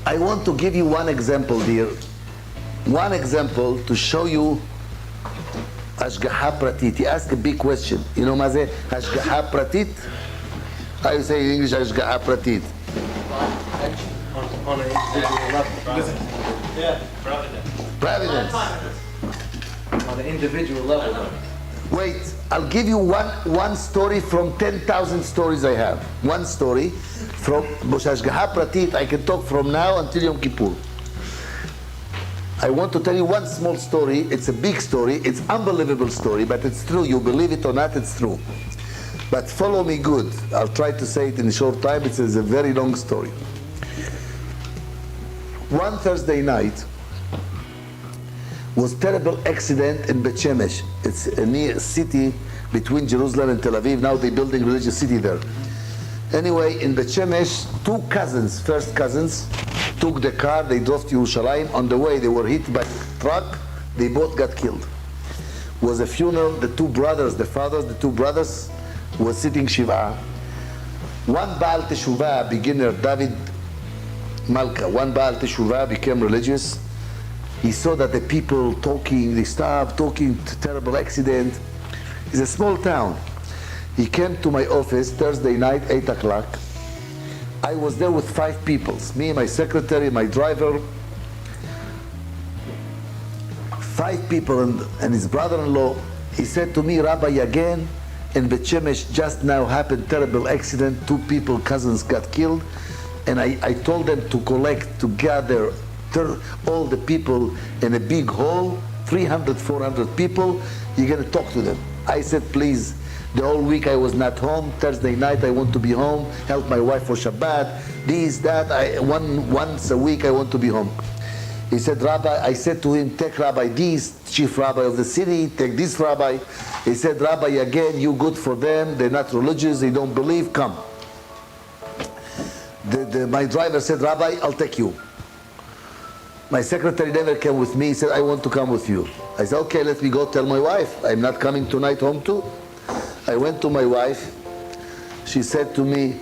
I want to give you one example, dear. One example to show you השגחה פרטית. He asked a big question. You know מה זה השגחה פרטית? How you say in English השגחה פרטית? On an individual level. Yeah. Providence. On an individual level. Wait, I'll give you one story from 10,000 stories I have. One story from השגחה פרטית. I can talk from now until Yom Kippur. I want to tell you one small story. It's a big story. It's an unbelievable story, but it's true. You believe it or not, it's true. But follow me good. I'll try to say it in a short time. It's a very long story. One Thursday night was terrible accident in Bet Shemesh. It's a near city between Jerusalem and Tel Aviv. Now they're building religious city there. Anyway, in Bet Shemesh, two cousins, first cousins, took the car, they drove to Yerushalayim. On the way, they were hit by a truck. They both got killed. It was a funeral. The two brothers, the fathers, the two brothers, were sitting Shiva. One Baal Teshuvah, beginner, David Malka, one Baal Teshuvah became religious. He saw that the people talking, they stopped talking, terrible accident. It's a small town. He came to my office Thursday night, 8 o'clock. I was there with 5 people, me, my secretary, my driver. 5 people and his brother-in-law. He said to me, Rabbi Yagen, in Bet Shemesh just now happened terrible accident. 2 people, cousins got killed. And I told them to collect, to gather all the people in a big hall, 300, 400 people. You're going to talk to them. I said, please. The whole week I was not home. Thursday night I want to be home, help my wife for Shabbat, this, that. Once a week I want to be home. He said, Rabbi, I said to him, take Rabbi this, chief rabbi of the city, take this rabbi. He said, Rabbi, again, you good for them, they're not religious, they don't believe, come. My driver said, Rabbi, I'll take you. My secretary never came with me. He said, I want to come with you. I said, okay, let me go tell my wife. I'm not coming tonight home too. I went to my wife. She said to me,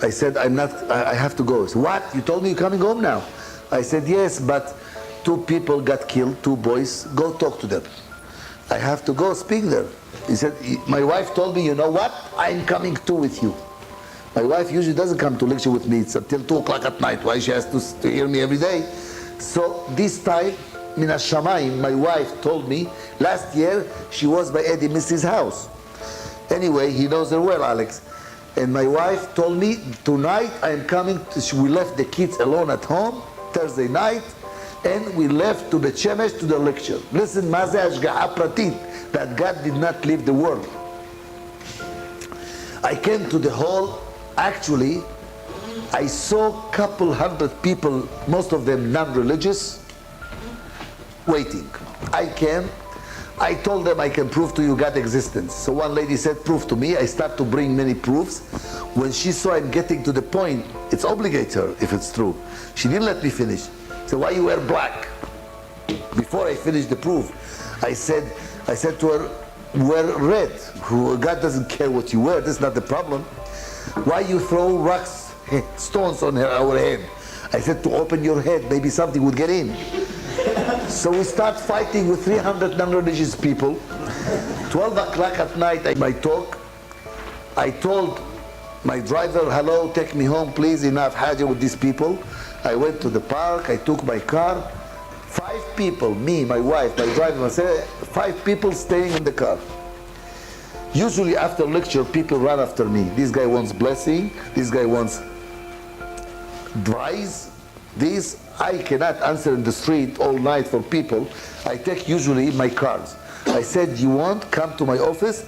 I said, I have to go. She said, what? You told me you're coming home now. I said, yes, but 2 people got killed, 2 boys. Go talk to them. I have to go speak there. He said, my wife told me, you know what? I'm coming too with you. My wife usually doesn't come to lecture with me. It's until 2 o'clock at night. Why she has to hear me every day? So this time, Min Hashamayim, my wife told me, last year she was by Eddie Missy's house. Anyway, he knows her well, Alex. And my wife told me, tonight I am coming, we left the kids alone at home, Thursday night, and we left to Bet Shemesh to the lecture. Listen, ma ze hashgaha pratit, that God did not leave the world. I came to the hall, actually, I saw a couple hundred people, most of them non-religious, waiting. I came, I told them I can prove to you God's existence. So one lady said, prove to me. I start to bring many proofs. When she saw I'm getting to the point, it's obligate her if it's true. She didn't let me finish. So why you wear black? Before I finished the proof, I said to her, wear red. God doesn't care what you wear. That's not the problem. Why you throw rocks, stones on our head? I said to open your head, maybe something would get in. So we start fighting with 300 non-religious people. 12 o'clock at night, I talk. I told my driver, hello, take me home, please, enough haja with these people. I went to the park, I took my car. 5 people, me, my wife, my driver, myself, 5 people staying in the car. Usually after lecture, people run after me. This guy wants blessing, this guy wants advice. This, I cannot answer in the street all night for people. I take usually my cards. I said, you want, come to my office.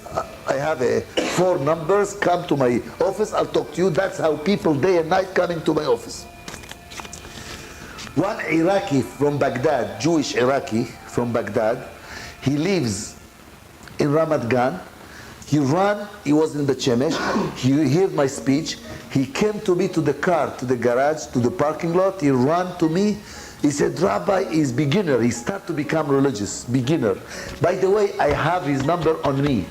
I have 4 numbers, come to my office, I'll talk to you. That's how people day and night coming to my office. One Iraqi from Baghdad, Jewish Iraqi from Baghdad, he lives in Ramat Gan. He was in Bet Shemesh, he heard my speech, He came to me to the car, to the garage, to the parking lot. He ran to me. He said, Rabbi is beginner. He start to become religious, beginner. By the way, I have his number on me.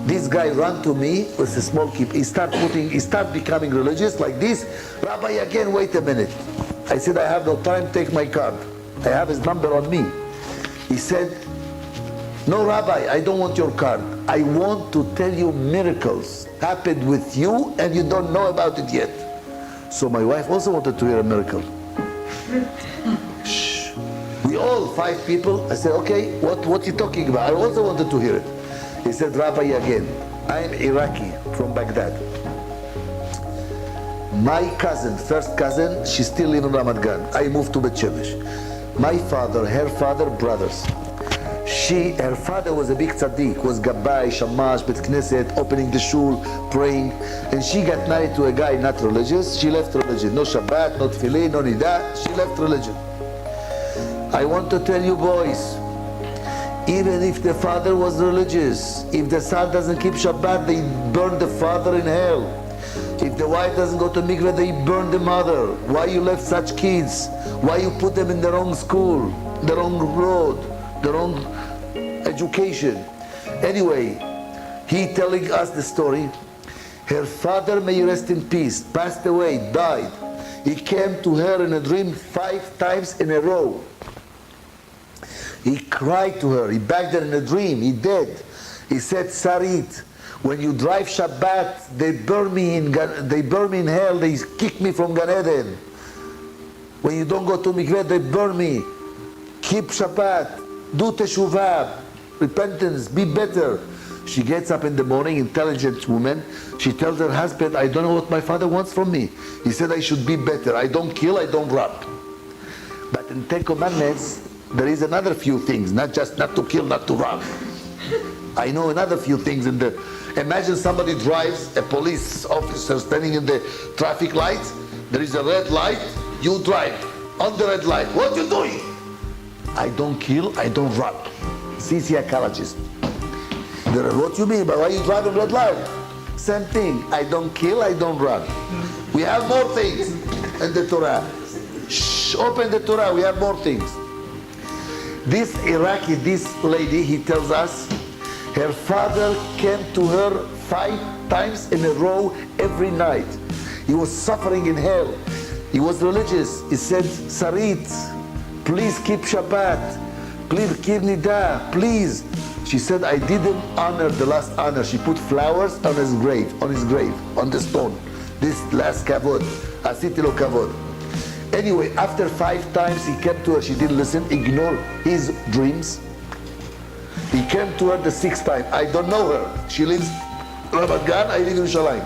This guy ran to me with a small kid. He start becoming religious like this. Rabbi again, wait a minute. I said, I have no time, take my card. I have his number on me. He said, no, Rabbi, I don't want your card. I want to tell you miracles happened with you and you don't know about it yet. So my wife also wanted to hear a miracle. Shh. We all 5 people. I said, okay, what you talking about? I also wanted to hear it. He said, Rabbi again, I'm Iraqi from Baghdad. My cousin, first cousin, she still live in Ramat Gan. I moved to Bet Shemesh. My father, her father, brothers. Her father was a big tzaddik, was Gabbai, Shamash, Bet Knesset, opening the shul, praying. And she got married to a guy not religious. She left religion. No Shabbat, no Tefillin, no Nidah. She left religion. I want to tell you boys, even if the father was religious, if the son doesn't keep Shabbat, they burn the father in hell. If the wife doesn't go to mikveh, they burn the mother. Why you left such kids? Why you put them in the wrong school, the wrong road, the wrong education? Anyway, he telling us the story. Her father, may he rest in peace, passed away, died. He came to her in a dream 5 times in a row. He cried to her. He begged her in a dream. He did. He said, Sarit, when you drive Shabbat, they burn me in hell. They kick me from Gan Eden. When you don't go to mikveh, they burn me. Keep Shabbat. Do teshuvah. Repentance. Be better. She gets up in the morning, intelligent woman. She tells her husband, I don't know what my father wants from me. He said I should be better. I don't kill, I don't rob. But in 10 Commandments, there is another few things, not just not to kill, not to rob. I know another few things in the... Imagine somebody drives, a police officer standing in the traffic lights. There is a red light, you drive on the red light. What you doing? I don't kill, I don't rob. See psychologist. What you mean? But why you driving red light? Same thing. I don't kill, I don't rob. We have more things in the Torah. Shh, open the Torah, we have more things. This Iraqi, this lady, he tells us, her father came to her 5 times in a row every night. He was suffering in hell. He was religious. He said, Sarit, please keep Shabbat. Please keep Nidah, please. She said, I didn't honor the last honor. She put flowers on his grave, on the stone. This last kavod, asiti lo kavod. Anyway, after 5 times he came to her, she didn't listen, ignored his dreams. He came to her the 6th time. I don't know her. She lives in Ramat Gan, I live in Shalayim.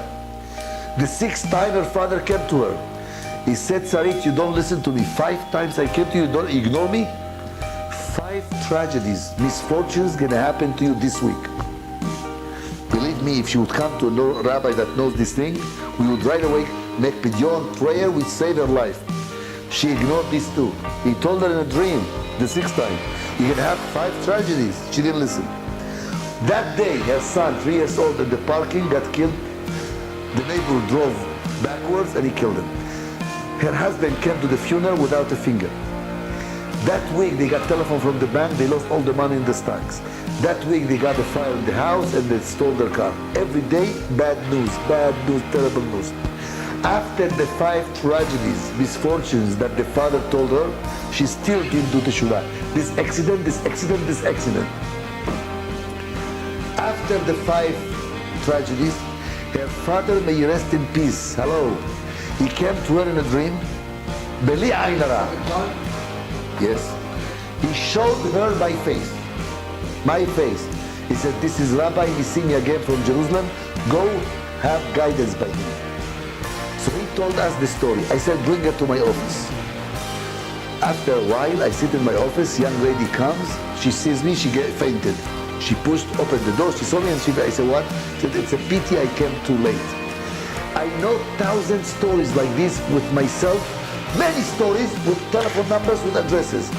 The 6th time her father came to her. He said, Sarit, you don't listen to me. 5 times I came to you, don't ignore me. 5 tragedies, misfortunes gonna happen to you this week. Believe me, if she would come to a rabbi that knows this thing, we would right away make pidyon, prayer, we'd save her life. She ignored these 2. He told her in a dream, the 6th time, you're gonna have 5 tragedies. She didn't listen. That day, her son, 3 years old, in the parking, got killed. The neighbor drove backwards and he killed him. Her husband came to the funeral without a finger. That week, they got telephone from the bank, they lost all the money in the stocks. That week, they got a fire in the house and they stole their car. Every day, bad news, terrible news. After the 5 tragedies, misfortunes that the father told her, she still didn't do teshuvah. This accident. After the 5 tragedies, her father, may he rest in peace. Hello. He came to her in a dream. Beli ayn hara. Yes. He showed her my face. He said, this is Rabbi Nissim Yagen from Jerusalem. Go have guidance by me. So he told us the story. I said, bring her to my office. After a while, I sit in my office, young lady comes, she sees me, she fainted. She opened the door, she saw me and I said, what? She said, it's a pity I came too late. I know 1,000 stories like this with myself, many stories with telephone numbers, with addresses.